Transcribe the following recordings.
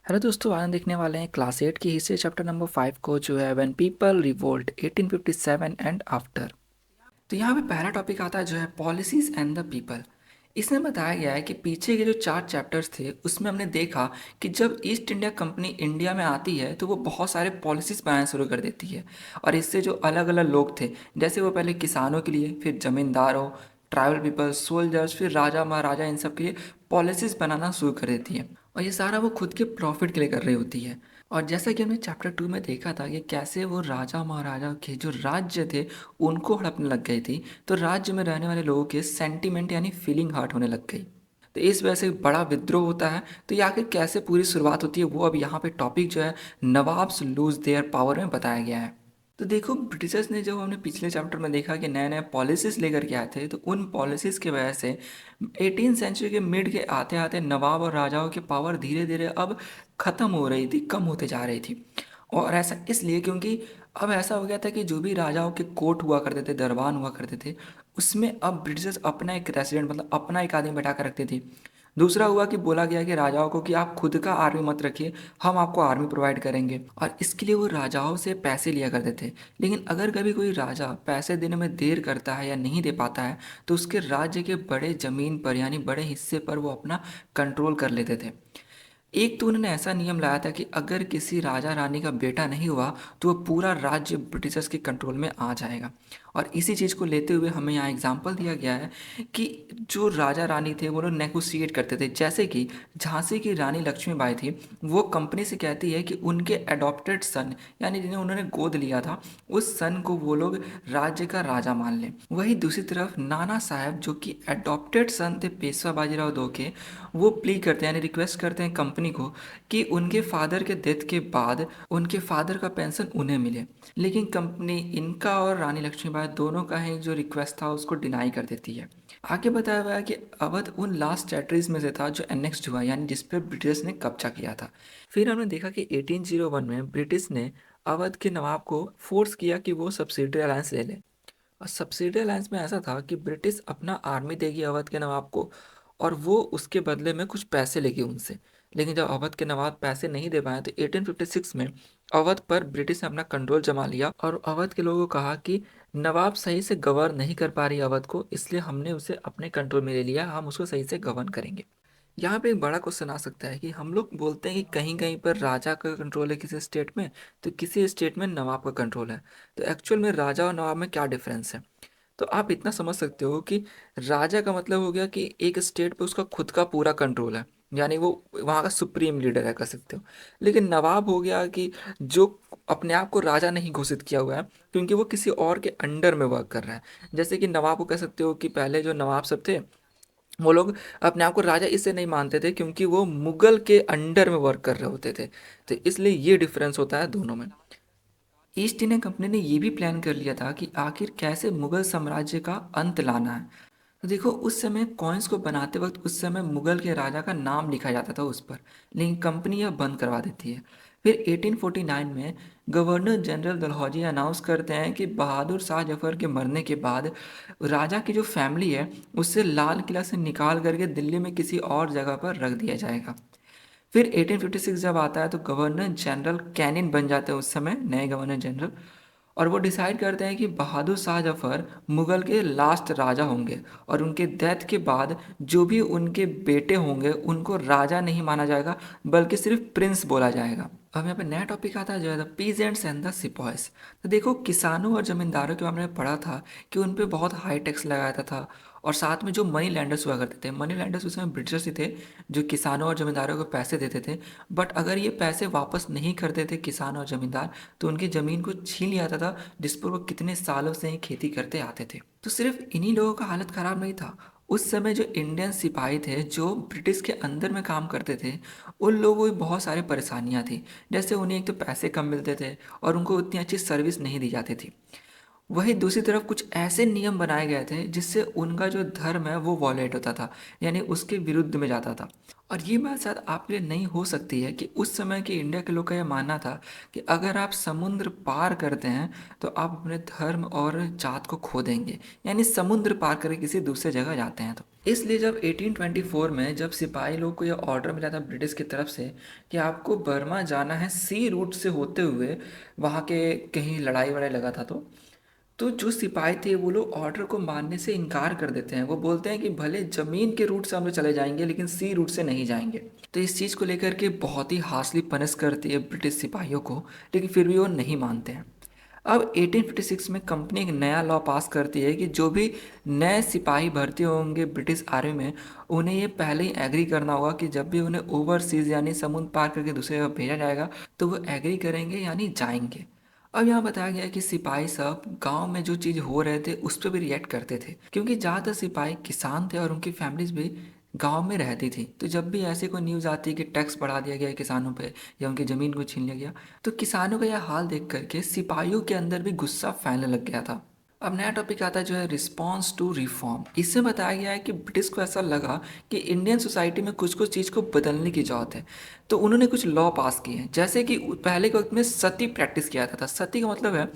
Hello दोस्तों, आज हम देखने वाले हैं क्लास 8 की हिस्ट्री चैप्टर नंबर 5 को, जो है when people revolt 1857 and after. तो यहाँ पे पहला टॉपिक आता है जो है पॉलिसीज एंड द पीपल। इसमें बताया गया है कि पीछे के जो 4 चैप्टर्स थे उसमें हमने देखा कि जब ईस्ट इंडिया कंपनी इंडिया में आती है तो वो बहुत सारे पॉलिसीज बनाना शुरू कर देती है। और इससे जो अलग अलग लोग थे, जैसे वो पहले किसानों के लिए, फिर जमींदारों, ट्राइबल पीपल, सोल्जर्स, फिर राजा महाराजा, इन सब के लिए पॉलिसीज बनाना शुरू कर देती है। और ये सारा वो खुद के प्रॉफिट के लिए कर रही होती है। और जैसा कि हमने चैप्टर 2 में देखा था कि कैसे वो राजा महाराजा के जो राज्य थे उनको हड़पने लग गई थी, तो राज्य में रहने वाले लोगों के सेंटीमेंट यानी फीलिंग हर्ट होने लग गई। तो इस वजह से बड़ा विद्रोह होता है। तो ये आखिर कैसे पूरी शुरुआत होती है वो अब यहाँ पे टॉपिक जो है नवाब्स लूज देयर पावर में बताया गया है। तो देखो, ब्रिटिशर्स ने, जो हमने पिछले चैप्टर में देखा कि नए नए पॉलिसीज लेकर के आए थे, तो उन पॉलिसीज की वजह से 18 सेंचुरी के मिड के आते आते नवाब और राजाओं की पावर धीरे धीरे अब ख़त्म हो रही थी, कम होते जा रही थी। और ऐसा इसलिए क्योंकि अब ऐसा हो गया था कि जो भी राजाओं के कोर्ट हुआ करते थे, दरबार हुआ करते थे, उसमें अब ब्रिटिशर्स अपना एक रेसिडेंट, मतलब अपना एक आदमी बैठा कर रखते थे। दूसरा हुआ कि बोला गया कि राजाओं को कि आप खुद का आर्मी मत रखिए, हम आपको आर्मी प्रोवाइड करेंगे। और इसके लिए वो राजाओं से पैसे लिया करते थे। लेकिन अगर कभी कोई राजा पैसे देने में देर करता है या नहीं दे पाता है, तो उसके राज्य के बड़े ज़मीन पर यानी बड़े हिस्से पर वो अपना कंट्रोल कर लेते थे। एक तो उन्होंने ऐसा नियम लाया था कि अगर किसी राजा रानी का बेटा नहीं हुआ तो वो पूरा राज्य ब्रिटिशर्स के कंट्रोल में आ जाएगा। और इसी चीज़ को लेते हुए हमें यहाँ एग्जाम्पल दिया गया है कि जो राजा रानी थे वो लोग नेगोशिएट करते थे। जैसे कि झांसी की रानी लक्ष्मीबाई थी, वो कंपनी से कहती है कि उनके एडॉप्टेड सन, यानी जिन्हें उन्होंने गोद लिया था, उस सन को वो लोग राज्य का राजा मान लें। वहीं दूसरी तरफ नाना साहब, जो कि एडॉप्टेड सन थे पेशवा बाजीराव दो के, वो प्ली करते हैं यानी रिक्वेस्ट करते हैं कंपनी को कि उनके फादर के डेथ के बाद उनके फादर का पेंशन उन्हें मिले। लेकिन कंपनी इनका और रानी लक्ष्मीबाई दोनों का ही जो रिक्वेस्ट था उसको डिनाई कर देती है। आगे बताया हुआ है कि अवध उन लास्ट टेरिटरीज में से था जो एनेक्स्ड हुआ, यानी जिस पर ब्रिटिश ने कब्जा किया था। फिर हमने देखा कि 1801 में ब्रिटिश ने अवध के नवाब को फोर्स किया कि वो सब्सिडी अलायंस ले ले। और सब्सिडी अलायंस में ऐसा था कि ब्रिटिश अपना आर्मी देगी अवध के नवाब को, और वो उसके बदले में कुछ पैसे लेगी उनसे। लेकिन जब अवध के नवाब पैसे नहीं दे पाए तो 1856 में अवध पर ब्रिटिश ने अपना कंट्रोल जमा लिया और अवध के लोगों को कहा कि नवाब सही से गवर्न नहीं कर पा रही अवध को, इसलिए हमने उसे अपने कंट्रोल में ले लिया, हम उसको सही से गवर्न करेंगे। यहाँ पे एक बड़ा क्वेश्चन आ सकता है कि हम लोग बोलते हैं कि कहीं कहीं पर राजा का कंट्रोल है किसी स्टेट में, तो किसी स्टेट में नवाब का कंट्रोल है। तो एक्चुअल में राजा और नवाब में क्या डिफरेंस है? तो आप इतना समझ सकते हो कि राजा का मतलब हो गया कि एक स्टेट पे उसका खुद का पूरा कंट्रोल है, यानी वो वहाँ का सुप्रीम लीडर है, कह सकते हो। लेकिन नवाब हो गया कि जो अपने आप को राजा नहीं घोषित किया हुआ है, क्योंकि वो किसी और के अंडर में वर्क कर रहा है। जैसे कि नवाब को कह सकते हो कि पहले जो नवाब सब थे वो लोग अपने आप को राजा इससे नहीं मानते थे क्योंकि वो मुगल के अंडर में वर्क कर रहे होते थे। तो इसलिए ये डिफरेंस होता है दोनों में। ईस्ट इंडिया कंपनी ने ये भी प्लान कर लिया था कि आखिर कैसे मुगल साम्राज्य का अंत लाना है। तो देखो, उस समय कॉइन्स को बनाते वक्त उस समय मुगल के राजा का नाम लिखा जाता था उस पर, लेकिन कंपनी यह बंद करवा देती है। फिर 1849 में गवर्नर जनरल डलहौजी अनाउंस करते हैं कि बहादुर शाह जफर के मरने के बाद राजा की जो फैमिली है उससे लाल किला से निकाल करके दिल्ली में किसी और जगह पर रख दिया जाएगा। फिर 1856 जब आता है तो गवर्नर जनरल कैनिन बन जाते हैं उस समय नए गवर्नर जनरल। और वो डिसाइड करते हैं कि बहादुर शाह जफर मुगल के लास्ट राजा होंगे, और उनके डेथ के बाद जो भी उनके बेटे होंगे उनको राजा नहीं माना जाएगा, बल्कि सिर्फ प्रिंस बोला जाएगा। अब यहाँ पे नया टॉपिक आता है जो है द पीजेंट्स एंड द सिपॉयस। तो देखो, किसानों और जमींदारों के बारे में पढ़ा था कि उन पे बहुत हाई टैक्स लगाया था। और साथ में जो मनी लैंडर्स हुआ करते थे, मनी लैंडर्स उसमें ब्रिटिशर्स ही थे जो किसानों और जमींदारों को पैसे देते थे। बट अगर ये पैसे वापस नहीं करते थे किसान और जमींदार, तो उनकी ज़मीन को छीन लिया जाता था, जिस पर वो कितने सालों से ही खेती करते आते थे। तो सिर्फ इन्हीं लोगों का हालत ख़राब नहीं था। उस समय जो इंडियन सिपाही थे जो ब्रिटिश के अंदर में काम करते थे, उन लोगों को भी बहुत सारी परेशानियां थी। जैसे उन्हें एक तो पैसे कम मिलते थे और उनको उतनी अच्छी सर्विस नहीं दी जाती थी। वहीं दूसरी तरफ कुछ ऐसे नियम बनाए गए थे जिससे उनका जो धर्म है वो वॉलेट होता था, यानी उसके विरुद्ध में जाता था। और ये बात शायद आपके लिए नहीं हो सकती है कि उस समय के इंडिया के लोग का यह मानना था कि अगर आप समुद्र पार करते हैं तो आप अपने धर्म और जात को खो देंगे, यानी समुद्र पार करके किसी दूसरे जगह जाते हैं तो इसलिए जब 1824 में जब सिपाही लोग को यह ऑर्डर मिला था ब्रिटिश की तरफ से कि आपको बर्मा जाना है सी रूट से होते हुए, वहाँ के कहीं लड़ाई वड़ाई लगा था तो जो सिपाही थे वो लोग ऑर्डर को मानने से इनकार कर देते हैं। वो बोलते हैं कि भले ज़मीन के रूट से हम लोग चले जाएंगे लेकिन सी रूट से नहीं जाएंगे। तो इस चीज़ को लेकर के बहुत ही हार्शली पनिश करती है ब्रिटिश सिपाहियों को, लेकिन फिर भी वो नहीं मानते हैं। अब 1856 में कंपनी एक नया लॉ पास करती है कि जो भी नए सिपाही भर्ती होंगे ब्रिटिश आर्मी में, उन्हें ये पहले ही एग्री करना होगा कि जब भी उन्हें ओवरसीज़ यानी समुद्र पार करके दूसरी जगह भेजा जाएगा तो वो एग्री करेंगे यानी जाएंगे। अब यहाँ बताया गया है कि सिपाही सब गांव में जो चीज़ हो रहे थे उस पर भी रिएक्ट करते थे, क्योंकि ज़्यादातर सिपाही किसान थे और उनकी फैमिलीज भी गांव में रहती थी। तो जब भी ऐसे कोई न्यूज़ आती है कि टैक्स बढ़ा दिया गया है किसानों पे या उनकी ज़मीन को छीन लिया गया, तो किसानों का यह हाल देख करके सिपाहियों के अंदर भी गुस्सा फैलने लग गया था। अब नया टॉपिक आता है जो है रिस्पॉन्स टू रिफॉर्म। इससे बताया गया है कि ब्रिटिश को ऐसा लगा कि इंडियन सोसाइटी में कुछ कुछ चीज़ को बदलने की ज़रूरत है, तो उन्होंने कुछ लॉ पास किए हैं। जैसे कि पहले के वक्त में सती प्रैक्टिस किया जाता था। सती का मतलब है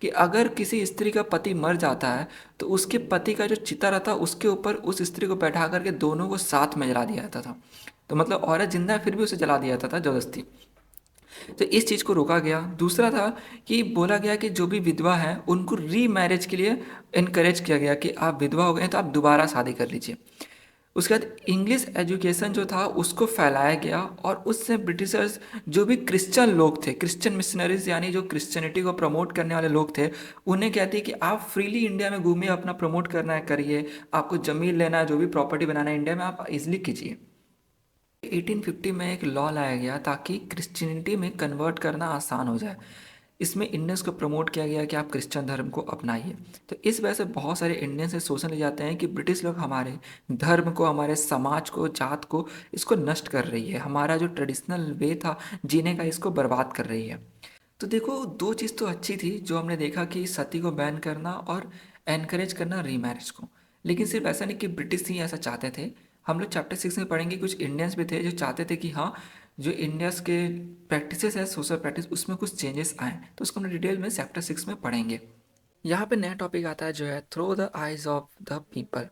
कि अगर किसी स्त्री का पति मर जाता है तो उसके पति का जो चिता रहता है उसके ऊपर उस स्त्री को बैठा करके दोनों को साथ में जला दिया जाता था। तो मतलब औरत जिंदा है फिर भी उसे जला दिया जाता था जबरदस्ती। तो इस चीज़ को रोका गया। दूसरा था कि बोला गया कि जो भी विधवा हैं उनको री मैरिज के लिए इनकरेज किया गया कि आप विधवा हो गए हैं तो आप दोबारा शादी कर लीजिए। उसके बाद इंग्लिश एजुकेशन जो था उसको फैलाया गया और उससे ब्रिटिशर्स जो भी क्रिश्चियन लोग थे, क्रिश्चियन मिशनरीज यानी जो क्रिश्चियनिटी को प्रमोट करने वाले लोग थे, उन्हें कहते हैं कि आप फ्रीली इंडिया में घूमिए, अपना प्रमोट करना है करिए, आपको ज़मीन लेना है, जो भी प्रॉपर्टी बनाना है इंडिया में आप इजिली कीजिए। 1850 में एक लॉ लाया गया ताकि क्रिश्चियनिटी में कन्वर्ट करना आसान हो जाए। इसमें इंडियंस को प्रमोट किया गया कि आप क्रिश्चियन धर्म को अपनाइए। तो इस वजह से बहुत सारे इंडियंस से शोषण ले जाते हैं कि ब्रिटिश लोग हमारे धर्म को, हमारे समाज को, जात को, इसको नष्ट कर रही है, हमारा जो ट्रेडिशनल वे था जीने का इसको बर्बाद कर रही है। तो देखो दो चीज़ तो अच्छी थी जो हमने देखा कि सती को बैन करना और एनकरेज करना रीमैरिज को, लेकिन सिर्फ ऐसा नहीं कि ब्रिटिश ही ऐसा चाहते थे। हम लोग चैप्टर 6 में पढ़ेंगे कुछ इंडियंस भी थे जो चाहते थे कि हाँ, जो इंडियंस के प्रैक्टिसेस है सोशल प्रैक्टिस उसमें कुछ चेंजेस आए, तो उसको हम डिटेल में चैप्टर 6 में पढ़ेंगे। यहाँ पे नया टॉपिक आता है जो है through the eyes of the people.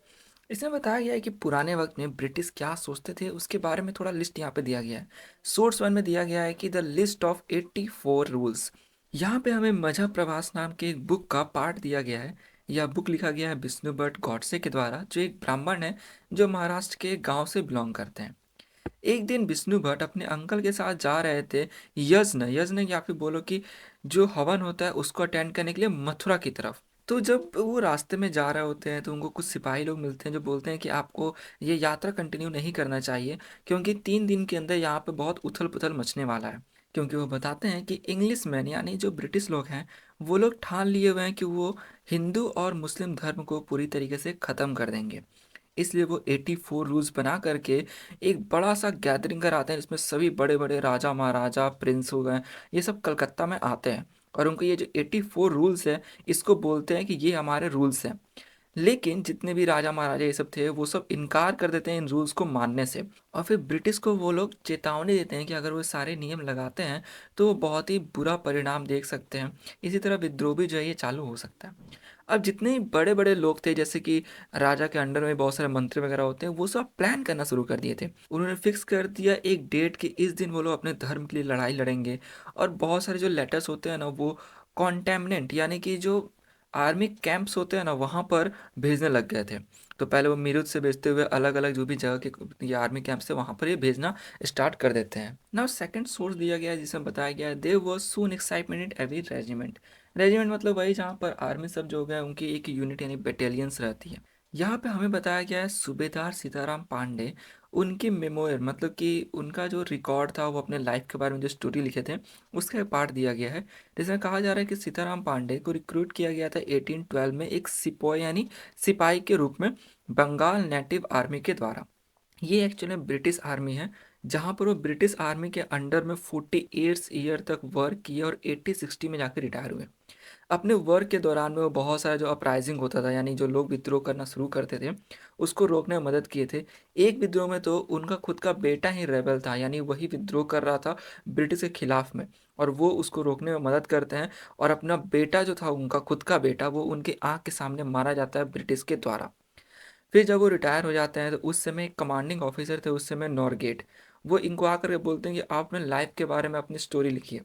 इसमें बताया गया है कि पुराने वक्त में ब्रिटिश क्या सोचते थे उसके बारे में थोड़ा लिस्ट यहाँ पे दिया गया है। सोर्स 1 में दिया गया है कि द लिस्ट ऑफ 84 रूल्स। यहाँ पे हमें मजहब प्रवास नाम के एक बुक का पार्ट दिया गया है। यह बुक लिखा गया है विष्णु भट्ट गॉडसे के द्वारा, जो एक ब्राह्मण है जो महाराष्ट्र के गांव से बिलोंग करते हैं। एक दिन विष्णु भट्ट अपने अंकल के साथ जा रहे थे यज्ञ यज्ञ या फिर बोलो कि जो हवन होता है उसको अटेंड करने के लिए मथुरा की तरफ। तो जब वो रास्ते में जा रहे होते हैं तो उनको कुछ सिपाही लोग मिलते हैं जो बोलते हैं कि आपको ये यात्रा कंटिन्यू नहीं करना चाहिए, क्योंकि 3 दिन के अंदर यहाँ पे बहुत उथल पुथल मचने वाला है। क्योंकि वो बताते हैं कि इंग्लिश मैन यानी जो ब्रिटिश लोग हैं वो लोग ठान लिए हुए हैं कि वो हिंदू और मुस्लिम धर्म को पूरी तरीके से ख़त्म कर देंगे। इसलिए वो 84 रूल्स बना करके एक बड़ा सा गैदरिंग कराते हैं जिसमें सभी बड़े बड़े राजा महाराजा प्रिंस हो गए, ये सब कलकत्ता में आते हैं और उनको ये जो 84 रूल्स है इसको बोलते हैं कि ये हमारे रूल्स हैं। लेकिन जितने भी राजा महाराजा ये सब थे वो सब इनकार कर देते हैं इन रूल्स को मानने से, और फिर ब्रिटिश को वो लोग चेतावनी देते हैं कि अगर वो सारे नियम लगाते हैं तो वो बहुत ही बुरा परिणाम देख सकते हैं। इसी तरह विद्रोह भी जो है ये चालू हो सकता है। अब जितने बड़े बड़े लोग थे जैसे कि राजा के अंडर में बहुत सारे मंत्री वगैरह होते हैं वो सब प्लान करना शुरू कर दिए थे। उन्होंने फिक्स कर दिया एक डेट कि इस दिन वो लोग अपने धर्म के लिए लड़ाई लड़ेंगे। और बहुत सारे जो लेटर्स होते हैं ना वो कॉन्टेमिनेंट यानी कि जो आर्मी कैंप्स होते हैं ना वहाँ पर भेजने लग गए थे। तो पहले वो मीरठ से भेजते हुए अलग अलग जो भी जगह के ये आर्मी कैंप्स है वहाँ पर ये भेजना स्टार्ट कर देते हैं। नाउ सेकंड सोर्स दिया गया है जिसमें बताया गया है there was soon excitement in every regiment. Regiment मतलब वही जहाँ पर आर्मी सब जो हो गया उनकी एक यूनिट यानी बटालियंस रहती है। यहाँ पे हमें बताया गया है सूबेदार सीताराम पांडे, उनकी मेमोयर मतलब कि उनका जो रिकॉर्ड था वो अपने लाइफ के बारे में जो स्टोरी लिखे थे उसका एक पार्ट दिया गया है, जिसमें कहा जा रहा है कि सीताराम पांडे को रिक्रूट किया गया था 1812 में एक सिपाही यानी सिपाही के रूप में बंगाल नेटिव आर्मी के द्वारा। ये एक्चुअली ब्रिटिश आर्मी है जहाँ पर वो ब्रिटिश आर्मी के अंडर में 48 ईयर तक वर्क किए और 80-60 में जाकर रिटायर हुए। अपने वर्क के दौरान में वो बहुत सारा जो अपराइजिंग होता था, यानी जो लोग विद्रोह करना शुरू करते थे, उसको रोकने में मदद किए थे। एक विद्रोह में तो उनका खुद का बेटा ही रेबेल था, यानी वही विद्रोह कर रहा था ब्रिटिश के खिलाफ में, और वो उसको रोकने में मदद करते हैं। और अपना बेटा जो था, उनका खुद का बेटा, वो उनके आँख के सामने मारा जाता है ब्रिटिश के द्वारा। फिर जब वो रिटायर हो जाते हैं तो उस समय एक कमांडिंग ऑफिसर थे उस समय, नॉरगेट। वो इनको आकर के बोलते हैं कि आप अपने लाइफ के बारे में अपनी स्टोरी लिखिए।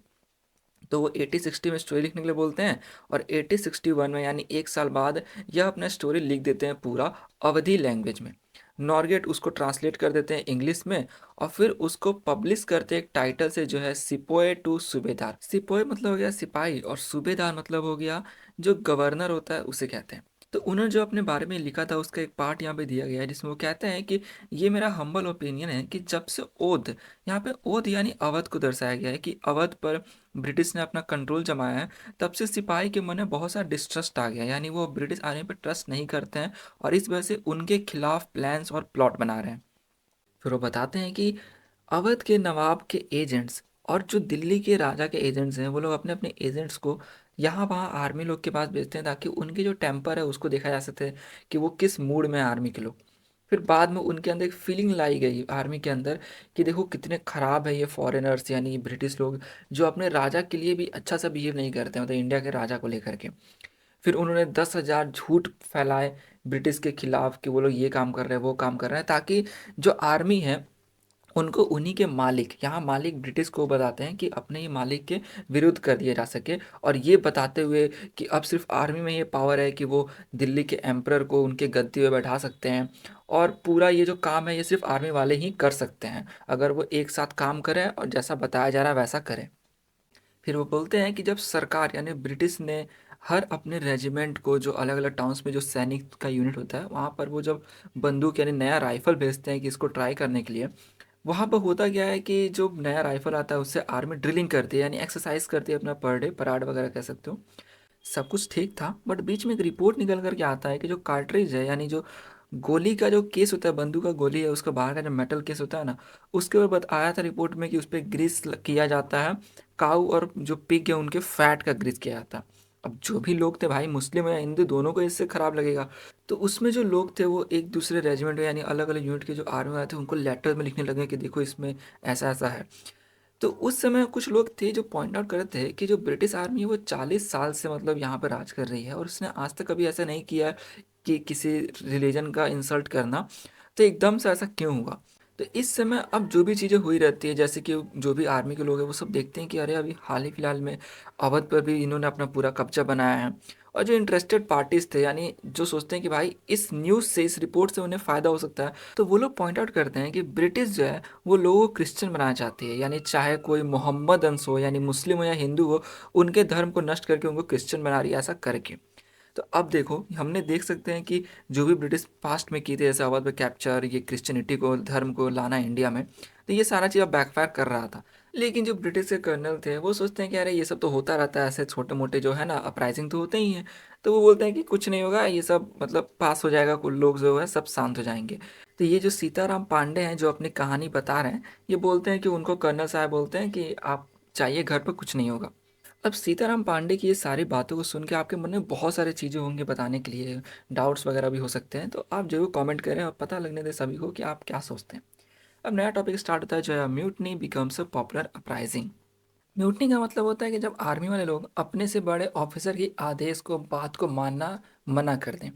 तो वो 80-60 में स्टोरी लिखने के लिए बोलते हैं, और 80-61 में यानी एक साल बाद यह अपना स्टोरी लिख देते हैं पूरा अवधी लैंग्वेज में। नॉर्गेट उसको ट्रांसलेट कर देते हैं इंग्लिश में, और फिर उसको पब्लिश करते हैं एक टाइटल से, जो है सिपोए टू सूबेदार। सिपोए मतलब हो गया सिपाही, और सूबेदार मतलब हो गया जो गवर्नर होता है, उसे कहते हैं। तो उन्होंने जो अपने बारे में लिखा था उसका एक पार्ट यहाँ पे दिया गया है, जिसमें वो कहते हैं कि ये मेरा हम्बल ओपिनियन है कि जब से ओध, यहाँ पे ओध यानी अवध को दर्शाया गया है कि अवध पर ब्रिटिश ने अपना कंट्रोल जमाया है, तब से सिपाही के मन में बहुत सारा डिस्ट्रस्ट आ गया, यानी वो ब्रिटिश आर्मी पर ट्रस्ट नहीं करते हैं, और इस वजह से उनके खिलाफ प्लान्स और प्लॉट बना रहे हैं। फिर वो बताते हैं कि अवध के नवाब के एजेंट्स और जो दिल्ली के राजा के एजेंट्स हैं, वो लोग अपने अपने एजेंट्स को यहाँ वहाँ आर्मी लोग के पास भेजते हैं, ताकि उनके जो टेम्पर है उसको देखा जा सके कि वो किस मूड में है आर्मी के लोग। फिर बाद में उनके अंदर एक फीलिंग लाई गई आर्मी के अंदर कि देखो कितने ख़राब है ये फॉरेनर्स, यानी ब्रिटिश लोग, जो अपने राजा के लिए भी अच्छा सा बिहेव नहीं करते, मतलब इंडिया के राजा को लेकर के। फिर उन्होंने 10,000 झूठ फैलाए ब्रिटिश के खिलाफ कि वो लोग ये काम कर रहे हैं, वो काम कर रहे हैं, ताकि जो आर्मी है उनको उन्हीं के मालिक, यहाँ मालिक ब्रिटिश को बताते हैं कि अपने ही मालिक के विरुद्ध कर दिया जा सके, और ये बताते हुए कि अब सिर्फ आर्मी में ये पावर है कि वो दिल्ली के एम्परर को उनके गद्दी पे बैठा सकते हैं, और पूरा ये जो काम है ये सिर्फ आर्मी वाले ही कर सकते हैं, अगर वो एक साथ काम करें और जैसा बताया जा रहा है वैसा करें। फिर वो बोलते हैं कि जब सरकार यानी ब्रिटिश ने हर अपने रेजिमेंट को, जो अलग अलग टाउन्स में जो सैनिक का यूनिट होता है, वहाँ पर वो जब बंदूक यानी नया राइफल भेजते हैं कि इसको ट्राई करने के लिए, वहाँ पर होता क्या है कि जो नया राइफल आता है उससे आर्मी ड्रिलिंग करती है, यानी एक्सरसाइज करती है अपना पर डे, पराड वगैरह कह सकते हो। सब कुछ ठीक था, बट बीच में एक रिपोर्ट निकल कर के आता है कि जो कार्ट्रिज है, यानी जो गोली का जो केस होता है, बंदूक का गोली है, उसका बाहर का जो मेटल केस होता है ना, उसके ऊपर आया था रिपोर्ट में कि उस पर ग्रीस किया जाता है, काऊ और जो पिग है उनके फैट का ग्रीस किया जाता है। अब जो भी लोग थे भाई, मुस्लिम या हिंदू, दोनों को इससे खराब लगेगा। तो उसमें जो लोग थे वो एक दूसरे रेजिमेंट में, यानी अलग अलग यूनिट के जो आर्मी वाले थे, उनको लेटर में लिखने लगे कि देखो इसमें ऐसा ऐसा है। तो उस समय कुछ लोग थे जो पॉइंट आउट कर रहे थे कि जो ब्रिटिश आर्मी है वो 40 साल से मतलब यहाँ पर राज कर रही है, और उसने आज तक कभी ऐसा नहीं किया कि किसी रिलीजन का इंसल्ट करना। तो एकदम से ऐसा क्यों हुआ? तो इस समय अब जो भी चीज़ें हुई रहती है, जैसे कि जो भी आर्मी के लोग हैं वो सब देखते हैं कि अरे अभी हाल ही फिलहाल में अवध पर भी इन्होंने अपना पूरा कब्जा बनाया है। और जो इंटरेस्टेड पार्टीज थे, यानी जो सोचते हैं कि भाई इस न्यूज़ से, इस रिपोर्ट से उन्हें फ़ायदा हो सकता है, तो वो लोग पॉइंट आउट करते हैं कि ब्रिटिश जो है वो लोगों को क्रिश्चियन बनाना चाहती है, यानी चाहे कोई मोहम्मद अंश हो, यानी मुस्लिम हो या हिंदू हो, उनके धर्म को नष्ट करके उनको क्रिश्चियन बना रही है, ऐसा करके। तो अब देखो, हमने देख सकते हैं कि जो भी ब्रिटिश पास्ट में की थी, जैसे अवध में कैप्चर, ये क्रिश्चियनिटी को, धर्म को लाना इंडिया में, तो ये सारा चीज़ अब बैकफायर कर रहा था। लेकिन जो ब्रिटिश के कर्नल थे वो सोचते हैं कि अरे ये सब तो होता रहता है, ऐसे छोटे मोटे जो है ना अपराइजिंग तो होते ही हैं। तो वो बोलते हैं कि कुछ नहीं होगा, ये सब मतलब पास हो जाएगा, कुछ लोग जो है सब शांत हो जाएंगे। तो ये जो सीताराम पांडे हैं जो अपनी कहानी बता रहे हैं, ये बोलते हैं कि उनको कर्नल साहब बोलते हैं कि आप चाहिए घर पर, कुछ नहीं होगा। अब सीताराम पांडे की ये सारी बातों को सुन के आपके मन में बहुत सारी चीज़ें होंगी बताने के लिए, डाउट्स वगैरह भी हो सकते हैं, तो आप जरूर कमेंट करें और पता लगने दें सभी को कि आप क्या सोचते हैं। अब नया टॉपिक स्टार्ट होता है जो है mutiny becomes a popular uprising. Mutiny का मतलब होता है कि जब आर्मी वाले लोग अपने से बड़े ऑफिसर की आदेश को, बात को मानना मना कर दें।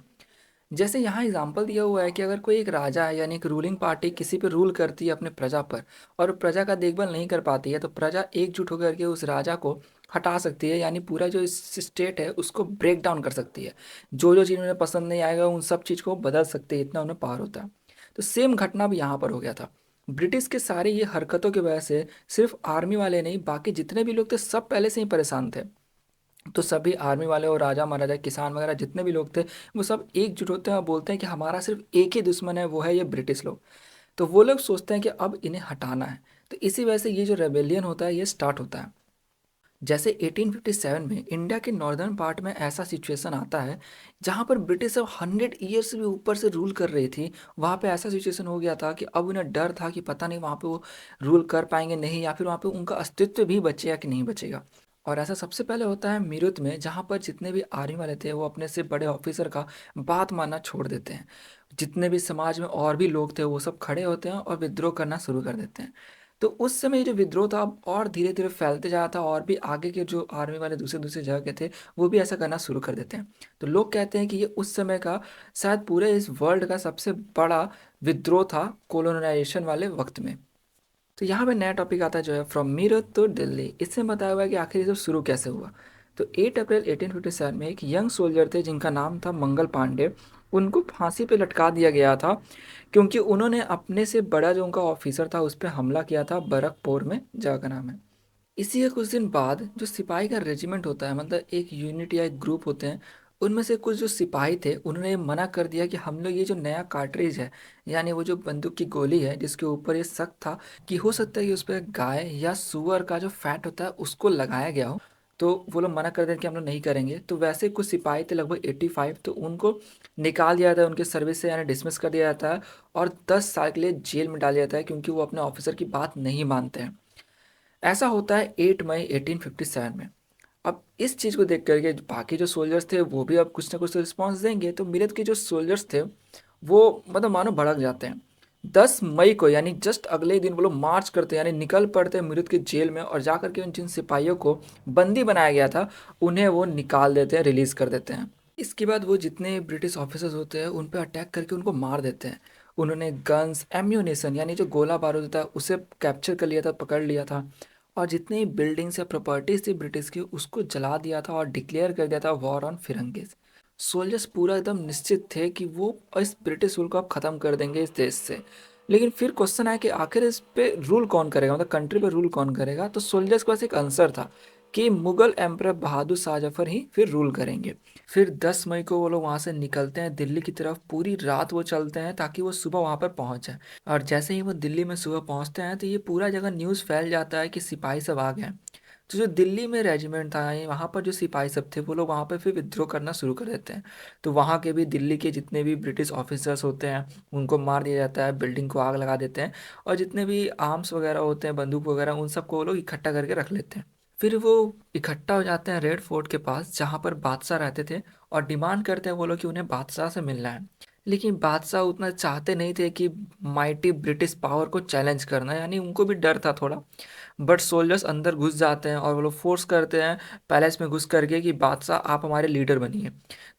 जैसे यहाँ एग्जाम्पल दिया हुआ है कि अगर कोई एक राजा है, यानी एक रूलिंग पार्टी किसी पे रूल करती है अपने प्रजा पर, और प्रजा का देखभाल नहीं कर पाती है, तो प्रजा एकजुट होकर के उस राजा को हटा सकती है, यानी पूरा जो स्टेट है उसको ब्रेक डाउन कर सकती है। जो जो चीज़ उन्हें पसंद नहीं आएगा उन सब चीज़ को बदल सकते हैं, इतना उन्हें पावर होता है। तो सेम घटना भी यहाँ पर हो गया था। ब्रिटिश के सारी ये हरकतों की वजह से सिर्फ आर्मी वाले नहीं, बाकी जितने भी लोग थे सब पहले से ही परेशान थे। तो सभी आर्मी वाले और राजा महाराजा किसान वगैरह जितने भी लोग थे, वो सब एकजुट होते हैं और बोलते हैं कि हमारा सिर्फ एक ही दुश्मन है, वो है ये ब्रिटिश लोग। तो वो लोग सोचते हैं कि अब इन्हें हटाना है। तो इसी वजह से ये जो रेबेलियन होता है ये स्टार्ट होता है। जैसे 1857 में इंडिया के नॉर्दर्न पार्ट में ऐसा सिचुएशन आता है जहाँ पर ब्रिटिश अब 100 ईयर्स भी ऊपर से रूल कर रही थी। वहाँ पे ऐसा सिचुएशन हो गया था कि अब उन्हें डर था कि पता नहीं वहाँ पे वो रूल कर पाएंगे नहीं, या फिर वहाँ पे उनका अस्तित्व भी बचेगा कि नहीं बचेगा। और ऐसा सबसे पहले होता है मीरठ में, जहाँ पर जितने भी आर्मी वाले थे वो अपने से बड़े ऑफिसर का बात मानना छोड़ देते हैं। जितने भी समाज में और भी लोग थे वो सब खड़े होते हैं और विद्रोह करना शुरू कर देते हैं। तो उस समय ये जो विद्रोह था अब और धीरे धीरे फैलते जा रहा था, और भी आगे के जो आर्मी वाले दूसरे दूसरे जगह के थे वो भी ऐसा करना शुरू कर देते हैं। तो लोग कहते हैं कि ये उस समय का शायद पूरे इस वर्ल्ड का सबसे बड़ा विद्रोह था कोलोनाइजेशन वाले वक्त में। तो यहाँ पे नया टॉपिक आता है जो है फ्रॉम मीरठ टू दिल्ली। इसमें बताया हुआ है कि आखिर ये सब शुरू कैसे हुआ। तो 8 अप्रैल 1857 में एक यंग सोल्जर थे जिनका नाम था मंगल पांडे। उनको फांसी पे लटका दिया गया था क्योंकि उन्होंने अपने से बड़ा जो उनका ऑफिसर था उस पर हमला किया था, बरकपुर में जगह का नाम है। इसी के कुछ दिन बाद जो सिपाही का रेजिमेंट होता है, मतलब एक यूनिट या एक ग्रुप होते हैं, उनमें से कुछ जो सिपाही थे उन्होंने ये मना कर दिया कि हम लोग ये जो नया कार्ट्रिज है, यानी वो जो बंदूक की गोली है जिसके ऊपर ये शक था कि हो सकता है कि उस पर गाय या सुअर का जो फैट होता है उसको लगाया गया हो, तो वो लोग मना कर देते कि हम लोग नहीं करेंगे। तो वैसे कुछ सिपाही थे लगभग 85, तो उनको निकाल दिया जाता है उनके सर्विस से, यानी डिसमिस कर दिया जाता है और 10 साल के लिए जेल में डाल दिया जाता है क्योंकि वो अपने ऑफिसर की बात नहीं मानते हैं। ऐसा होता है 8 मई 1857 में। अब इस चीज़ को देख करके बाकी जो सोल्जर्स थे वो भी अब कुछ ना कुछ तो रिस्पॉन्स देंगे, तो मेरठ के जो सोल्जर्स थे वो मतलब मानो भड़क जाते हैं। 10 मई को यानी जस्ट अगले ही दिन वो लोग मार्च करते हैं, यानी निकल पड़ते हैं मेरठ के जेल में, और जा करके उन जिन सिपाहियों को बंदी बनाया गया था उन्हें वो निकाल देते हैं, रिलीज़ कर देते हैं। इसके बाद वो जितने ब्रिटिश ऑफिसर्स होते हैं उन पे अटैक करके उनको मार देते हैं। उन्होंने गन्स, एम्यूनेशन यानी जो गोला बारूद होता है उसे कैप्चर कर लिया था, पकड़ लिया था, और जितनी बिल्डिंग्स या प्रॉपर्टीज थी ब्रिटिश की उसको जला दिया था और डिक्लेयर कर दिया था वॉर ऑन फिरंगीज। सोल्जर्स पूरा एकदम निश्चित थे कि वो इस ब्रिटिश रूल को अब ख़त्म कर देंगे इस देश से। लेकिन फिर क्वेश्चन आया कि आखिर इस पे रूल कौन करेगा, मतलब कंट्री पे रूल कौन करेगा। तो सोल्जर्स के पास एक आंसर था कि मुगल एम्परर बहादुर शाह जफर ही फिर रूल करेंगे। फिर 10 मई को वो लोग वहाँ से निकलते हैं दिल्ली की तरफ। पूरी रात वो चलते हैं ताकि वो सुबह वहाँ पर पहुँच जाए। और जैसे ही वो दिल्ली में सुबह पहुँचते हैं तो ये पूरा जगह न्यूज़ फैल जाता है कि सिपाही सब आ गए हैं। तो जो दिल्ली में रेजिमेंट था, ये वहाँ पर जो सिपाही सब थे वो लोग वहाँ पर फिर विद्रोह करना शुरू कर देते हैं। तो वहाँ के भी दिल्ली के जितने भी ब्रिटिश ऑफिसर्स होते हैं उनको मार दिया जाता है, बिल्डिंग को आग लगा देते हैं, और जितने भी आर्म्स वगैरह होते हैं, बंदूक वगैरह, उन सबको वो लोग इकट्ठा करके रख लेते हैं। फिर वो इकट्ठा हो जाते हैं रेड फोर्ट के पास जहाँ पर बादशाह रहते थे, और डिमांड करते हैं वो लोग कि उन्हें बादशाह से मिलना है। लेकिन बादशाह उतना चाहते नहीं थे कि माइटी ब्रिटिश पावर को चैलेंज करना, यानी उनको भी डर था थोड़ा। बट सोल्जर्स अंदर घुस जाते हैं और वो लोग फोर्स करते हैं पैलेस में घुस करके कि बादशाह आप हमारे लीडर बनिए।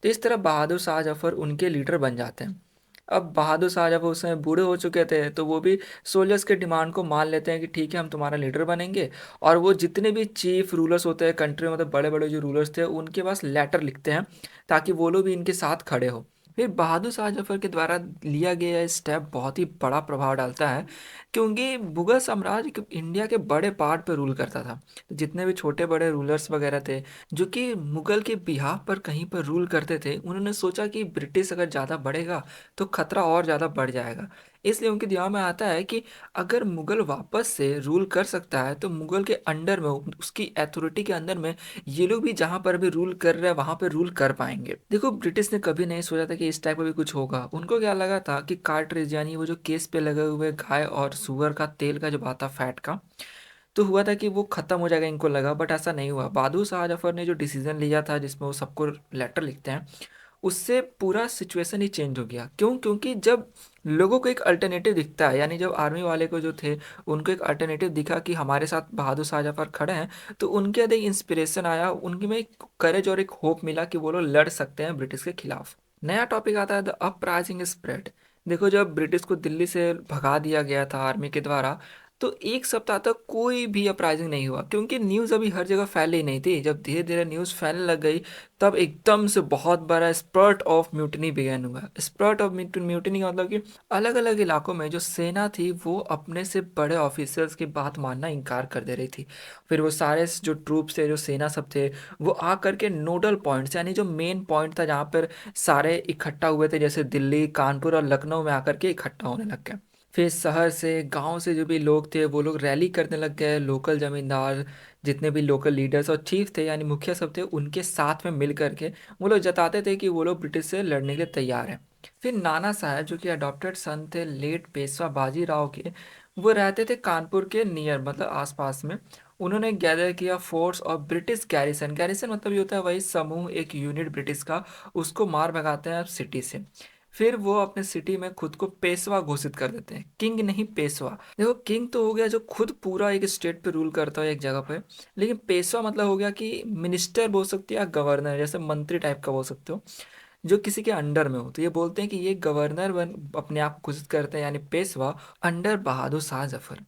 तो इस तरह बहादुर शाह जफर उनके लीडर बन जाते हैं। अब बहादुर शाह जब उस समय बूढ़े हो चुके थे तो वो भी सोल्जर्स के डिमांड को मान लेते हैं कि ठीक है हम तुम्हारा लीडर बनेंगे। और वो जितने भी चीफ रूलर्स होते हैं कंट्री में, मतलब बड़े बड़े जो रूलर्स थे, उनके पास लेटर लिखते हैं ताकि वो लोग भी इनके साथ खड़े हो। फिर बहादुर शाह जफर के द्वारा लिया गया स्टेप बहुत ही बड़ा प्रभाव डालता है क्योंकि मुगल साम्राज्य इंडिया के बड़े पार्ट पर रूल करता था। तो जितने भी छोटे बड़े रूलर्स वगैरह थे जो कि मुगल के बिहाफ पर कहीं पर रूल करते थे, उन्होंने सोचा कि ब्रिटिश अगर ज़्यादा बढ़ेगा तो खतरा और ज़्यादा बढ़ जाएगा। इसलिए उनके दिमाग में आता है कि अगर मुगल वापस से रूल कर सकता है तो मुगल के अंडर में, उसकी अथॉरिटी के अंदर में, ये लोग भी जहाँ पर भी रूल कर रहे हैं वहाँ पे रूल कर पाएंगे। देखो ब्रिटिश ने कभी नहीं सोचा था कि इस टाइप का भी कुछ होगा। उनको क्या लगा था कि कार्ट्रिज यानी वो जो केस पे लगे हुए गाय और सुअर का तेल का जो बात था फैट का, तो हुआ था कि वो खत्म हो जाएगा इनको लगा, बट ऐसा नहीं हुआ। बहादुर शाह जफर ने जो डिसीजन लिया था जिसमें वो सबको लेटर लिखते हैं, उससे पूरा सिचुएशन ही चेंज हो गया। क्यों? क्योंकि जब लोगों को एक अल्टरनेटिव दिखता है, यानी जब आर्मी वाले को जो थे उनको एक अल्टरनेटिव दिखा कि हमारे साथ बहादुर शाह जफर खड़े हैं, तो उनके अंदर इंस्पिरेशन आया, उनके में एक करेज और एक होप मिला कि वो लोग लड़ सकते हैं ब्रिटिश के खिलाफ। नया टॉपिक आता है द अपराइजिंग स्प्रेड। देखो जब ब्रिटिश को दिल्ली से भगा दिया गया था आर्मी के द्वारा, तो एक सप्ताह तक कोई भी अपराइजिंग नहीं हुआ क्योंकि न्यूज़ अभी हर जगह फैल ही नहीं थी। जब धीरे धीरे न्यूज़ फैलने लग गई तब एकदम से बहुत बड़ा स्पर्ट ऑफ म्यूटनी बिगन हुआ। स्पर्ट ऑफ म्यूटनी का मतलब कि अलग अलग इलाकों में जो सेना थी वो अपने से बड़े ऑफिसर्स की बात मानना इनकार कर दे रही थी। फिर वो सारे जो ट्रूप्स थे, जो सेना सब थे, वो आ करके नोडल पॉइंट्स यानी जो मेन पॉइंट था जहाँ पर सारे इकट्ठा हुए थे, जैसे दिल्ली, कानपुर और लखनऊ में आकर के इकट्ठा होने लग गए। फिर शहर से, गांव से जो भी लोग थे वो लोग रैली करने लग गए। लोकल जमींदार, जितने भी लोकल लीडर्स और चीफ थे यानी मुखिया सब थे, उनके साथ में मिल करके वो लोग जताते थे कि वो लोग ब्रिटिश से लड़ने के लिए तैयार हैं। फिर नाना साहब जो कि अडॉप्टेड सन थे लेट पेशवा बाजीराव के, वो रहते थे कानपुर के नियर, मतलब आसपास में। उन्होंने गैदर किया फोर्स और ब्रिटिश गैरिसन, गैरिसन मतलब ये होता है वही समूह, एक यूनिट ब्रिटिश का, उसको मार भगाते हैं सिटी से। फिर वो अपने सिटी में खुद को पेशवा घोषित कर देते हैं, किंग नहीं पेशवा। देखो किंग तो हो गया जो खुद पूरा एक स्टेट पे रूल करता है एक जगह पे, लेकिन पेशवा मतलब हो गया कि मिनिस्टर बोल सकते हो या गवर्नर, जैसे मंत्री टाइप का बोल सकते हो, जो किसी के अंडर में हो। तो ये बोलते हैं कि ये गवर्नर बन अपने आप को घोषित करते हैं, यानी पेशवा, अंडर बहादुर शाह जफर।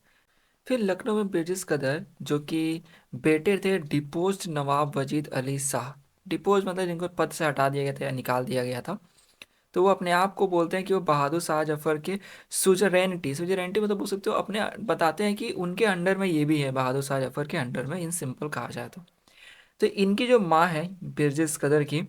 फिर लखनऊ में ब्रिटिश कदर जो कि बेटे थे डिपोज्ड नवाब वजीद अली शाह, डिपोज मतलब जिनको पद से हटा दिया गया था या निकाल दिया गया था, तो वो अपने आप को बोलते हैं कि वो बहादुर शाह जफर के सुजरेनिटी, सुजरेनिटी मतलब बोल सकते हो अपने, बताते हैं कि उनके अंडर में ये भी है, बहादुर शाह जफर के अंडर में, इन सिंपल कहा जाए तो इनकी जो माँ है ब्रिटिश कदर की,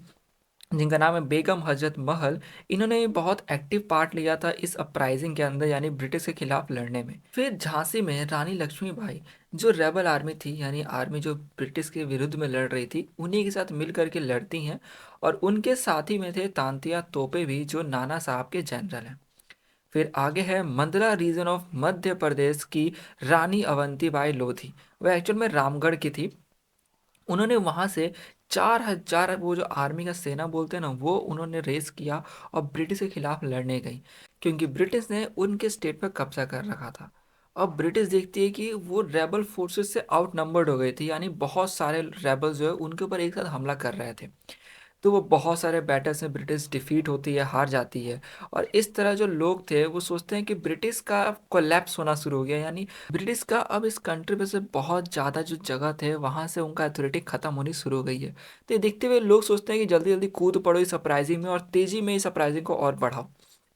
जिनका नाम है बेगम हजरत महल, इन्होंने बहुत एक्टिव पार्ट लिया था इस अपराइजिंग के अंदर, यानी ब्रिटिश के खिलाफ लड़ने में। फिर झांसी में रानी लक्ष्मीबाई, जो रेबल आर्मी थी, यानी आर्मी जो ब्रिटिश के विरुद्ध में लड़ रही थी, उन्हीं के साथ मिल करके लड़ती हैं। और उनके साथी में थे तांतिया तोपे भी, जो नाना साहब के जनरल हैं। फिर आगे है मंदला रीजन ऑफ मध्य प्रदेश की रानी अवंतीबाई लोधी, वह एक्चुअल में रामगढ़ की थी। उन्होंने वहां से 4,000, वो जो आर्मी का सेना बोलते हैं ना, वो उन्होंने रेस किया और ब्रिटिश के खिलाफ लड़ने गई, क्योंकि ब्रिटिश ने उनके स्टेट पर कब्जा कर रखा था। अब ब्रिटिश देखती है कि वो रेबल फोर्सेस से आउट नंबर्ड हो गई थी, यानी बहुत सारे रेबल्स जो है उनके ऊपर एक साथ हमला कर रहे थे। तो वो बहुत सारे बैटल्स में ब्रिटिश डिफीट होती है, हार जाती है। और इस तरह जो लोग थे वो सोचते हैं कि ब्रिटिश का कोलैप्स होना शुरू हो गया, यानी ब्रिटिश का अब इस कंट्री पे से बहुत ज़्यादा जो जगह थे वहाँ से उनका अथॉरिटी खत्म होनी शुरू हो गई है। तो ये देखते हुए लोग सोचते हैं कि जल्दी जल्दी कूद पड़ो इस अपराइजिंग में और तेज़ी में इस अपराइजिंग को और बढ़ाओ।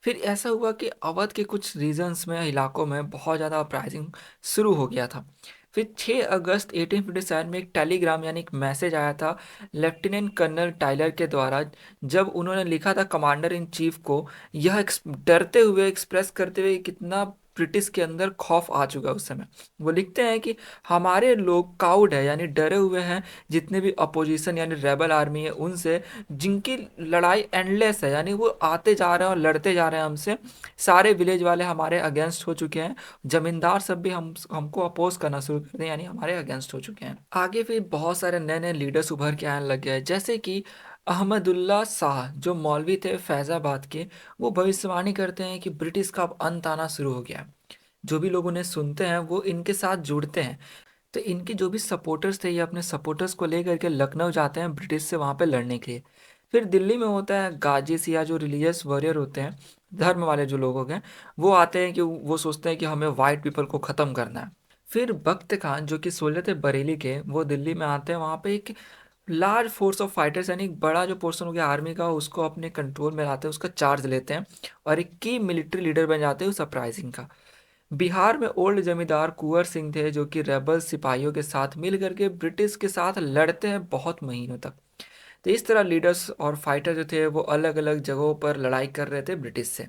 फिर ऐसा हुआ कि अवध के कुछ रीजन्स में, इलाकों में बहुत ज़्यादा अपराइजिंग शुरू हो गया था। फिर 6 अगस्त 1857 में एक टेलीग्राम यानी एक मैसेज आया था लेफ्टिनेंट कर्नल टाइलर के द्वारा, जब उन्होंने लिखा था कमांडर इन चीफ को, यह डरते हुए एक्सप्रेस करते हुए कितना ब्रिटिश के अंदर खौफ आ चुका है उस समय। वो लिखते हैं कि हमारे लोग काउड है, यानी डरे हुए हैं, जितने भी अपोजिशन यानी रेबल आर्मी है उनसे, जिनकी लड़ाई एंडलेस है, यानी वो आते जा रहे हैं और लड़ते जा रहे हैं हमसे। सारे विलेज वाले हमारे अगेंस्ट हो चुके हैं, जमींदार सब भी हमको अपोज करना शुरू कर दिया, यानी हमारे अगेंस्ट हो चुके हैं। आगे फिर बहुत सारे नए नए लीडर्स उभर के आने लग गए, जैसे कि अहमदुल्ला शाह जो मौलवी थे फैजाबाद के, वो भविष्यवाणी करते हैं कि ब्रिटिश का अब अंत आना शुरू हो गया है। जो भी लोग उन्हें सुनते हैं वो इनके साथ जुड़ते हैं। तो इनके जो भी सपोर्टर्स थे, ये अपने सपोर्टर्स को लेकर के लखनऊ जाते हैं ब्रिटिश से वहाँ पे लड़ने के लिए। फिर दिल्ली में होता है गाजी सिया, जो रिलीजियस वॉरियर होते हैं, धर्म वाले जो लोग हो गए, वो आते हैं कि वो सोचते हैं कि हमें वाइट पीपल को ख़त्म करना है। फिर बख्त खान जो कि सोल्जर थे बरेली के, वो दिल्ली में आते हैं, वहाँ पे एक लार्ज फोर्स ऑफ फाइटर्स, यानी एक बड़ा जो पोर्शन हो गया आर्मी का, उसको अपने कंट्रोल में लाते हैं, उसका चार्ज लेते हैं और एक की मिलिट्री लीडर बन जाते हैं उस अपराइजिंग का। बिहार में ओल्ड जमींदार कुंवर सिंह थे, जो कि रेबल सिपाहियों के साथ मिल करके ब्रिटिश के साथ लड़ते हैं बहुत महीनों तक। तो इस तरह लीडर्स और फाइटर जो थे वो अलग अलग जगहों पर लड़ाई कर रहे थे ब्रिटिश से।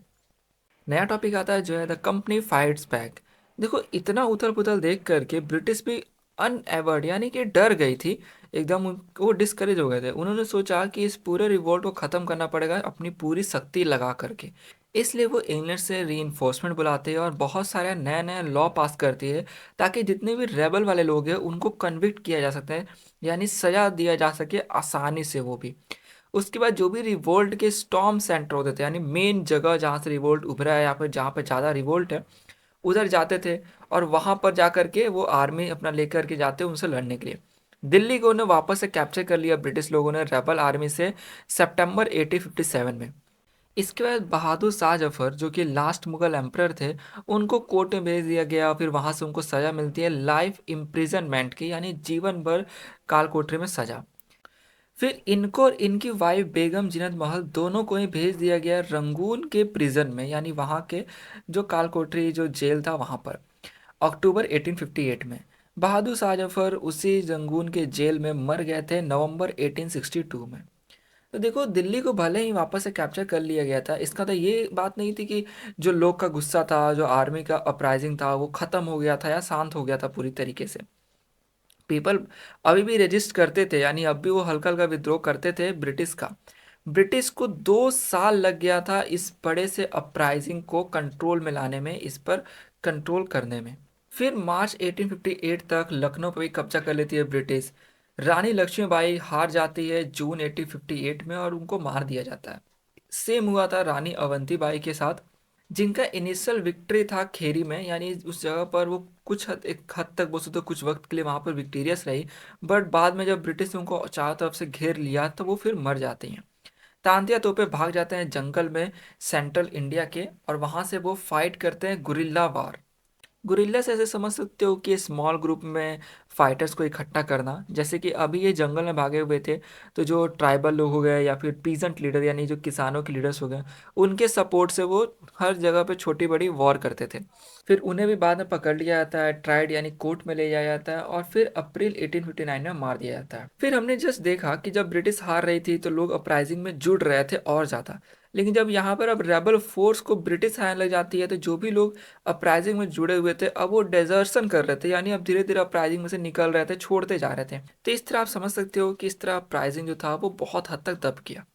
नया टॉपिक आता है जो है द कंपनी फाइट्स बैक। देखो इतना उथल पुथल देख करके ब्रिटिश भी अनएवर्ड, यानी कि डर गई थी एकदम, वो डिस्करेज हो गए थे। उन्होंने सोचा कि इस पूरे रिवोल्ट को ख़त्म करना पड़ेगा अपनी पूरी शक्ति लगा करके। इसलिए वो इंग्लैंड से रीइंफोर्समेंट बुलाते हैं और बहुत सारे नए नए लॉ पास करती है, ताकि जितने भी रेबल वाले लोग हैं उनको कन्विक्ट किया जा सकता है, यानी सजा दिया जा सके आसानी से वो भी। उसके बाद जो भी रिवोल्ट के स्टॉर्म सेंटर होते थे, यानी मेन जगह जहाँ से रिवोल्ट उभरा है या फिर जहाँ पे ज़्यादा रिवोल्ट है, उधर जाते थे और वहाँ पर जा कर के वो आर्मी अपना लेकर के जाते उनसे लड़ने के लिए। दिल्ली को उन्हें वापस से कैप्चर कर लिया ब्रिटिश लोगों ने रेबल आर्मी से सितंबर 1857 में। इसके बाद बहादुर शाह जफर जो कि लास्ट मुगल एम्परर थे, उनको कोर्ट में भेज दिया गया। फिर वहाँ से उनको सज़ा मिलती है लाइफ इम्प्रिजनमेंट की, यानी जीवन भर काल कोठरी में सज़ा। फिर इनको और इनकी वाइफ बेगम जीनत महल दोनों को ही भेज दिया गया रंगून के प्रिजन में, यानी वहाँ के जो काल कोठरी जो जेल था वहाँ पर, अक्टूबर 1858 में। बहादुर शाह जफर उसी रंगून के जेल में मर गए थे नवंबर 1862 में। तो देखो दिल्ली को भले ही वापस से कैप्चर कर लिया गया था, इसका तो ये बात नहीं थी कि जो लोग का गुस्सा था, जो आर्मी का अपराइजिंग था, वो ख़त्म हो गया था या शांत हो गया था पूरी तरीके से। पीपल अभी भी रेजिस्ट करते थे, यानी अब भी वो हल्का हल्का विद्रोह करते थे ब्रिटिश का। ब्रिटिश को 2 साल लग गया था इस बड़े से अपराइजिंग को कंट्रोल में लाने में, इस पर कंट्रोल करने में। फिर मार्च 1858 तक लखनऊ पर भी कब्जा कर लेती है ब्रिटिश। रानी लक्ष्मीबाई हार जाती है जून 1858 में और उनको मार दिया जाता है। सेम हुआ था रानी अवंतीबाई के साथ, जिनका इनिशियल विक्ट्री था खेरी में, यानी उस जगह पर वो कुछ एक हद तक बोल सकते हो कुछ वक्त के लिए वहां पर विक्टीरियस रही। बट बाद में जब ब्रिटिश ने उनको चारों तरफ से घेर लिया तो वो फिर मर जाती हैं। तांतिया तोपे भाग जाते हैं जंगल में सेंट्रल इंडिया के, और वहां से वो फाइट करते हैं गुरिल्ला वार। गुरिल्ला से ऐसे समझ सकते हो कि स्मॉल ग्रुप में फाइटर्स को इकट्ठा करना, जैसे कि अभी ये जंगल में भागे हुए थे तो जो ट्राइबल लोग हो गए या फिर पीजेंट लीडर यानी जो किसानों के लीडर्स हो गए, उनके सपोर्ट से वो हर जगह पे छोटी बड़ी वॉर करते थे। फिर उन्हें भी बाद में पकड़ लिया जाता है, ट्राइड यानी कोर्ट में ले जाया जाता है और फिर अप्रैल 1859 में मार दिया जाता है। फिर हमने जस्ट देखा कि जब ब्रिटिश हार रही थी तो लोग अपराइजिंग में जुड़ रहे थे और ज़्यादा, लेकिन जब यहाँ पर अब रेबल फोर्स को ब्रिटिश आने लग जाती है तो जो भी लोग अपराइजिंग में जुड़े हुए थे अब वो डेजर्सन कर रहे थे, यानी अब धीरे धीरे अपराइजिंग में से निकल रहे थे, छोड़ते जा रहे थे। तो इस तरह आप समझ सकते हो कि इस तरह अपराइजिंग जो था वो बहुत हद तक दब गया।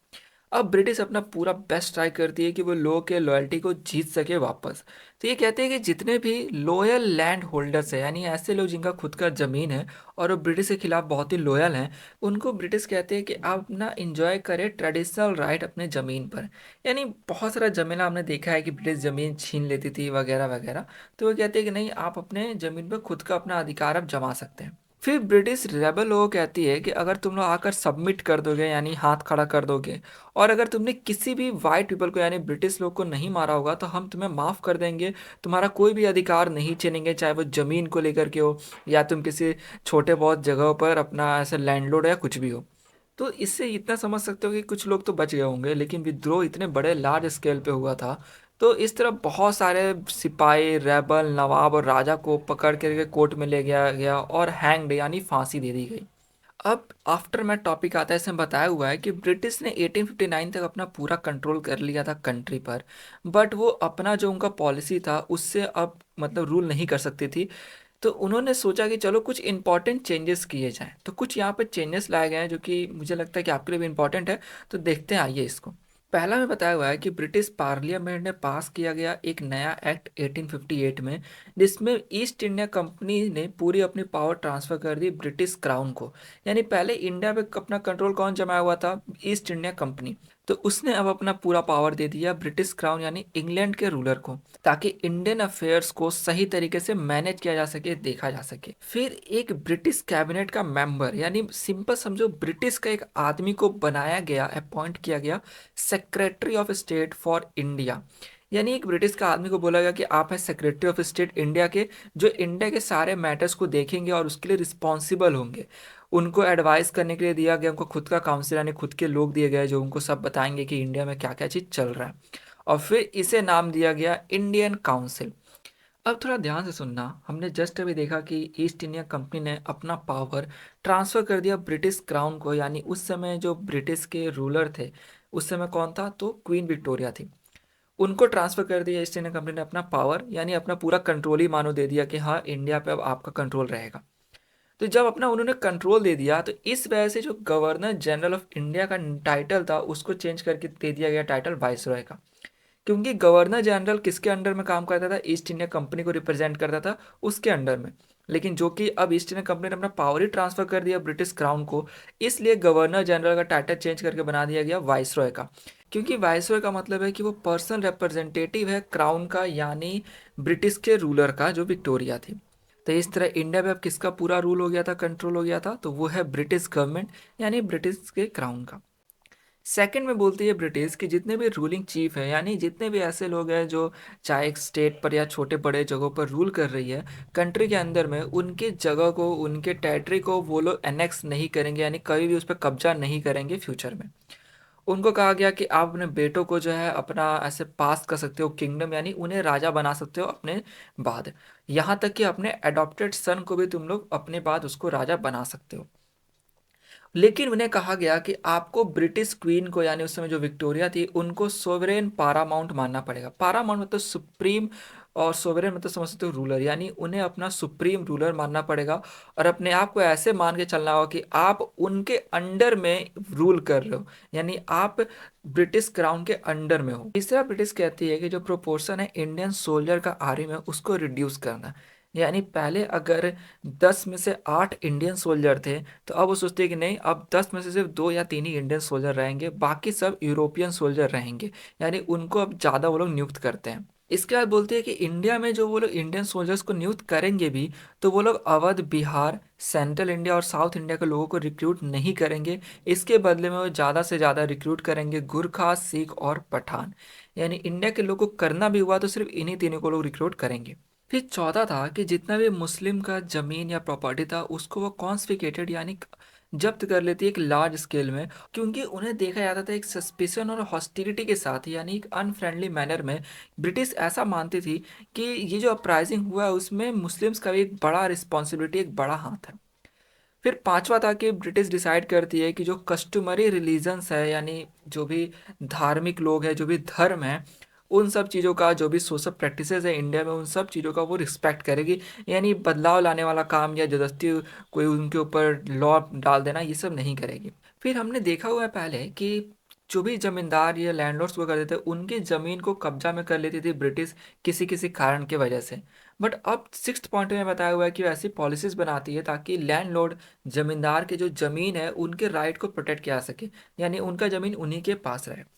अब ब्रिटिश अपना पूरा बेस्ट ट्राई करती है कि वो लोगों के लॉयल्टी को जीत सके वापस। तो ये कहते हैं कि जितने भी लोयल लैंड होल्डर्स हैं, यानी ऐसे लोग जिनका खुद का ज़मीन है और वो ब्रिटिश के खिलाफ बहुत ही लोयल हैं, उनको ब्रिटिश कहते हैं कि आप अपना इंजॉय करें ट्रेडिशनल राइट अपने ज़मीन पर। यानी बहुत सारा जमीना हमने देखा है कि ब्रिटिश ज़मीन छीन लेती थी वगैरह वगैरह, तो वो कहते हैं कि नहीं, आप अपने ज़मीन पर खुद का अपना अधिकार आप जमा सकते हैं। फिर ब्रिटिश रेबल लोगों कहती है कि अगर तुम लोग आकर सबमिट कर दोगे यानी हाथ खड़ा कर दोगे, और अगर तुमने किसी भी वाइट पीपल को यानी ब्रिटिश लोग को नहीं मारा होगा तो हम तुम्हें माफ़ कर देंगे, तुम्हारा कोई भी अधिकार नहीं छीनेंगे, चाहे वो ज़मीन को लेकर के हो या तुम किसी छोटे बहुत जगहों पर अपना ऐसे लैंडलॉर्ड या कुछ भी हो। तो इससे इतना समझ सकते हो कि कुछ लोग तो बच गए होंगे, लेकिन विद्रोह इतने बड़े लार्ज स्केल पे हुआ था। तो इस तरह बहुत सारे सिपाही, रेबल, नवाब और राजा को पकड़ करके कोर्ट में ले गया गया और हैंग्ड यानी फांसी दे दी गई। अब आफ्टर मैथ टॉपिक आता है, इसमें बताया हुआ है कि ब्रिटिश ने 1859 तक अपना पूरा कंट्रोल कर लिया था कंट्री पर, बट वो अपना जो उनका पॉलिसी था उससे अब मतलब रूल नहीं कर सकती थी। तो उन्होंने सोचा कि चलो कुछ इंपॉर्टेंट चेंजेस किए जाएं, तो कुछ यहाँ पे चेंजेस लाए गए हैं जो कि मुझे लगता है कि आपके लिए भी इंपॉर्टेंट है। तो देखते हैं आइए इसको। पहला में बताया हुआ है कि ब्रिटिश पार्लियामेंट ने पास किया गया एक नया एक्ट 1858 में, जिसमें ईस्ट इंडिया कंपनी ने पूरी अपनी पावर ट्रांसफर कर दी ब्रिटिश क्राउन को। यानी पहले इंडिया पे अपना कंट्रोल कौन जमाया हुआ था? East India company. तो उसने अब अपना पूरा पावर दे दिया ब्रिटिश क्राउन यानी इंग्लैंड के रूलर को, ताकि इंडियन अफेयर्स को सही तरीके से मैनेज किया जा सके, देखा जा सके। फिर एक ब्रिटिश कैबिनेट का मेंबर यानी सिंपल समझो ब्रिटिश का एक आदमी को बनाया गया, अपॉइंट किया गया secretary of state for India. यानी एक ब्रिटिश का आदमी को बोला गया कि आप हैं सेक्रेटरी ऑफ स्टेट इंडिया के, जो इंडिया के सारे मैटर्स को देखेंगे और उसके लिए रिस्पॉन्सिबल होंगे। उनको एडवाइस करने के लिए दिया गया, उनको खुद का काउंसिल यानी खुद के लोग दिए गए जो उनको सब बताएंगे कि इंडिया में क्या क्या चीज़ चल रहा है। और फिर इसे नाम दिया गया इंडियन काउंसिल। अब थोड़ा ध्यान से सुनना, हमने जस्ट अभी देखा कि ईस्ट इंडिया कंपनी ने अपना पावर ट्रांसफ़र कर दिया ब्रिटिश क्राउन को, यानी उस समय जो ब्रिटिश के रूलर थे उस समय कौन था? तो क्वीन विक्टोरिया थी। उनको ट्रांसफ़र कर दिया ईस्ट इंडिया कंपनी ने अपना पावर, यानी अपना पूरा कंट्रोल ही मानो दे दिया कि हाँ इंडिया पे अब आपका कंट्रोल रहेगा। तो जब अपना उन्होंने कंट्रोल दे दिया तो इस वजह से जो गवर्नर जनरल ऑफ इंडिया का टाइटल था उसको चेंज करके दे दिया गया टाइटल वाइसरॉय का। क्योंकि गवर्नर जनरल किसके अंडर में काम करता था? ईस्ट इंडिया कंपनी को रिप्रेजेंट करता था, उसके अंडर में। लेकिन जो कि अब ईस्ट इंडिया कंपनी ने अपना पावर ही ट्रांसफर कर दिया ब्रिटिश क्राउन को, इसलिए गवर्नर जनरल का टाइटल चेंज करके बना दिया गया वाइसरॉय का। क्योंकि वाइसरॉय का मतलब है कि वो पर्सनल रिप्रेजेंटेटिव है क्राउन का, यानी ब्रिटिश के रूलर का जो विक्टोरिया थी। तो इस तरह इंडिया में अब किसका पूरा रूल हो गया था, कंट्रोल हो गया था? तो वो है ब्रिटिश गवर्नमेंट यानी ब्रिटिश के क्राउन का। सेकंड में बोलती है ब्रिटिश कि जितने भी रूलिंग चीफ है यानी जितने भी ऐसे लोग हैं जो चाहे एक स्टेट पर या छोटे बड़े जगहों पर रूल कर रही है कंट्री के अंदर में, उनके जगह को, उनके टेरिटरी को वो लोग एनेक्स नहीं करेंगे, यानी कभी भी उस पर कब्जा नहीं करेंगे फ्यूचर में। उनको कहा गया कि आप अपने बेटों को जो है अपना ऐसे पास कर सकते हो किंगडम, यानी उन्हें राजा बना सकते हो अपने बाद। यहाँ तक कि अपने अडॉप्टेड सन को भी तुम लोग अपने बाद उसको राजा बना सकते हो। लेकिन उन्हें कहा गया कि आपको ब्रिटिश क्वीन को, यानी उस समय जो विक्टोरिया थी, उनको सोवरेन पारामाउंट मानना पड़ेगा। पारामाउंट मतलब सुप्रीम, और सोवरेन मतलब समझ सकते हो रूलर, यानी उन्हें अपना सुप्रीम रूलर मानना पड़ेगा। और अपने आप को ऐसे मान के चलना होगा कि आप उनके अंडर में रूल कर रहे हो, यानी आप ब्रिटिश क्राउन के अंडर में हो। तीसरा ब्रिटिश कहती है कि जो प्रोपोर्शन है इंडियन सोल्जर का आर्मी में उसको रिड्यूस करना। यानी पहले अगर 10 में से 8 इंडियन सोल्जर थे, तो अब वो सोचते हैं कि नहीं, अब 10 में से सिर्फ 2 या 3 ही इंडियन सोल्जर रहेंगे, बाकी सब यूरोपियन सोल्जर रहेंगे। यानी उनको अब ज़्यादा वो लोग नियुक्त करते हैं। इसके बाद बोलते हैं कि इंडिया में जो वो लोग इंडियन सोल्जर्स को नियुक्त करेंगे भी, तो वो लोग अवध, बिहार, सेंट्रल इंडिया और साउथ इंडिया के लोगों को रिक्रूट नहीं करेंगे। इसके बदले में वो ज़्यादा से ज़्यादा रिक्रूट करेंगे गुरखा, सिख और पठान। यानी इंडिया के लोगों को करना भी हुआ तो सिर्फ इन्हीं तीनों को लोग रिक्रूट करेंगे। फिर चौथा था कि जितना भी मुस्लिम का ज़मीन या प्रॉपर्टी था उसको वो कॉन्फिस्केटेड यानी जब्त कर लेती है एक लार्ज स्केल में, क्योंकि उन्हें देखा जाता था एक सस्पिशन और हॉस्टिलिटी के साथ, यानी एक अनफ्रेंडली मैनर में। ब्रिटिश ऐसा मानती थी कि ये जो अपराइजिंग हुआ है उसमें मुस्लिम्स का भी एक बड़ा रिस्पॉन्सिबिलिटी, एक बड़ा हाथ है। फिर पांचवा था कि ब्रिटिश डिसाइड करती है कि जो कस्टमरी रिलीजन्स है, यानी जो भी धार्मिक लोग हैं, जो भी धर्म है, उन सब चीज़ों का, जो भी सोशल प्रैक्टिसेस है इंडिया में, उन सब चीज़ों का वो रिस्पेक्ट करेगी। यानी बदलाव लाने वाला काम या ज़बरदस्ती कोई उनके ऊपर लॉ डाल देना, ये सब नहीं करेगी। फिर हमने देखा हुआ है पहले कि जो भी जमींदार या लैंडलॉर्ड्स हुआ करते थे उनकी ज़मीन को कब्जा में कर लेती थी ब्रिटिश, किसी किसी कारण की वजह से। बट अब सिक्स्थ पॉइंट में बताया हुआ है कि वो ऐसी पॉलिसीज बनाती है ताकि लैंडलॉर्ड, जमींदार के जो ज़मीन है उनके राइट को प्रोटेक्ट किया जा सके, यानी उनका ज़मीन उन्हीं के पास रहे।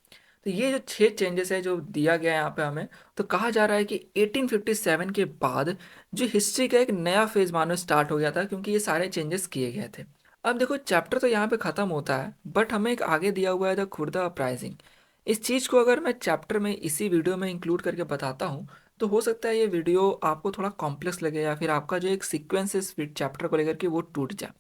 तो ये जो 6 चेंजेस है जो दिया गया है यहाँ पे हमें, तो कहा जा रहा है कि 1857 के बाद जो हिस्ट्री का एक नया फेज मानो स्टार्ट हो गया था, क्योंकि ये सारे चेंजेस किए गए थे। अब देखो चैप्टर तो यहाँ पे ख़त्म होता है, बट हमें एक आगे दिया हुआ है द खुर्दा अपराइजिंग। इस चीज़ को अगर मैं चैप्टर में इसी वीडियो में इंक्लूड करके बताता हूँ, तो हो सकता है ये वीडियो आपको थोड़ा कॉम्प्लेक्स लगे, या फिर आपका जो एक सीक्वेंस है इस चैप्टर को लेकर के वो टूट जाए।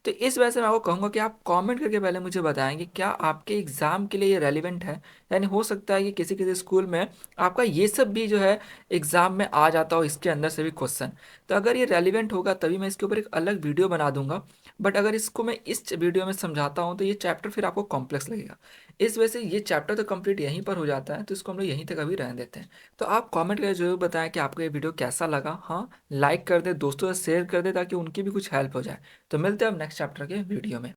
तो इस वजह से मैं आपको कहूँगा कि आप कमेंट करके पहले मुझे बताएं कि क्या आपके एग्ज़ाम के लिए ये रेलिवेंट है। यानी हो सकता है कि किसी किसी स्कूल में आपका ये सब भी जो है एग्ज़ाम में आ जाता हो, इसके अंदर से भी क्वेश्चन। तो अगर ये रेलिवेंट होगा तभी मैं इसके ऊपर एक अलग वीडियो बना दूंगा। बट अगर इसको मैं इस वीडियो में समझाता हूँ तो ये चैप्टर फिर आपको कॉम्प्लेक्स लगेगा। इस वजह से ये चैप्टर तो कंप्लीट यहीं पर हो जाता है, तो इसको हम लोग यहीं तक अभी रहने देते हैं। तो आप कमेंट करके जरूर बताएं कि आपको ये वीडियो कैसा लगा। हाँ, लाइक कर दे, दोस्तों से शेयर कर दे ताकि उनकी भी कुछ हेल्प हो जाए। तो मिलते हैं अब नेक्स्ट चैप्टर के वीडियो में।